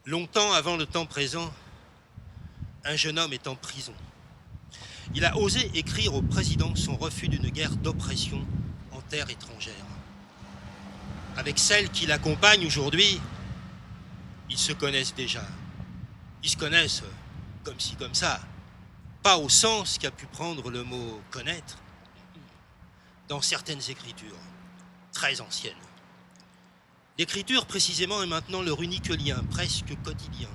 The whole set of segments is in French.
Longtemps avant le temps présent, un jeune homme est en prison. Il a osé écrire au président son refus d'une guerre d'oppression en terre étrangère. Avec celles qui l'accompagnent aujourd'hui, ils se connaissent déjà. Ils se connaissent comme ci, comme ça. Pas au sens qu'a pu prendre le mot « connaître » dans certaines écritures, très anciennes. L'écriture, précisément, est maintenant leur unique lien, presque quotidien.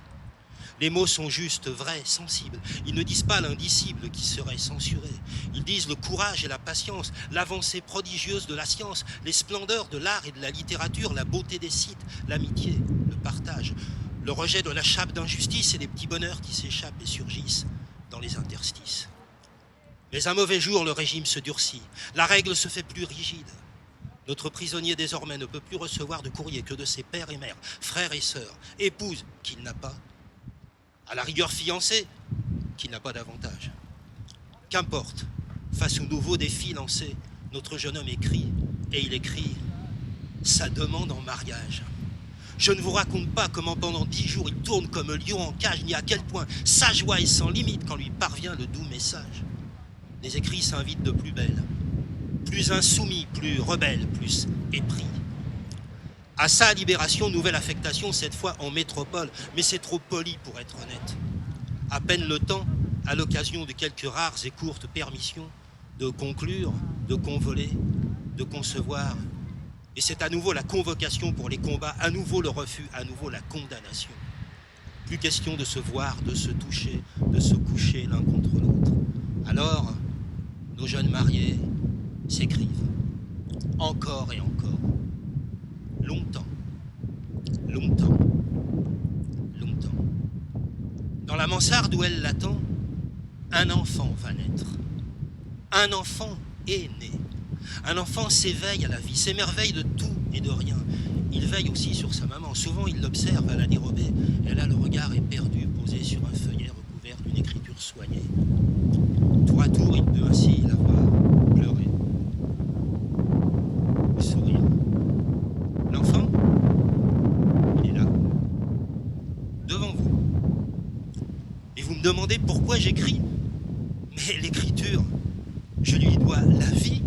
Les mots sont justes, vrais, sensibles. Ils ne disent pas l'indicible qui serait censuré. Ils disent le courage et la patience, l'avancée prodigieuse de la science, les splendeurs de l'art et de la littérature, la beauté des sites, l'amitié, le partage, le rejet de la chape d'injustice et les petits bonheurs qui s'échappent et surgissent dans les interstices. Mais un mauvais jour, le régime se durcit. La règle se fait plus rigide. Notre prisonnier désormais ne peut plus recevoir de courrier que de ses pères et mères, frères et sœurs, épouses qu'il n'a pas, à la rigueur fiancée qu'il n'a pas d'avantage. Qu'importe, face aux nouveaux défis lancés, notre jeune homme écrit, et il écrit sa demande en mariage. Je ne vous raconte pas comment pendant 10 jours il tourne comme un lion en cage, ni à quel point sa joie est sans limite quand lui parvient le doux message. Les écrits s'invitent de plus belle, plus insoumis, plus rebelle, plus épris. À sa libération, nouvelle affectation, cette fois en métropole, mais c'est trop poli pour être honnête. À peine le temps, à l'occasion de quelques rares et courtes permissions, de conclure, de convoler, de concevoir. Et c'est à nouveau la convocation pour les combats, à nouveau le refus, à nouveau la condamnation. Plus question de se voir, de se toucher, de se coucher l'un contre l'autre. Alors, nos jeunes mariés s'écrivent, encore et encore, longtemps, longtemps, longtemps. Dans la mansarde où elle l'attend, un enfant va naître. Un enfant est né. Un enfant s'éveille à la vie, s'émerveille de tout et de rien. Il veille aussi sur sa maman. Souvent, il l'observe à la dérobée. Elle a le regard éperdu, posé sur un feuillet recouvert d'une écriture soignée. Tour à tour, il peut ainsi la voir pleurer, sourire. L'enfant, il est là, devant vous. Et vous me demandez pourquoi j'écris. Mais l'écriture, je lui dois la vie.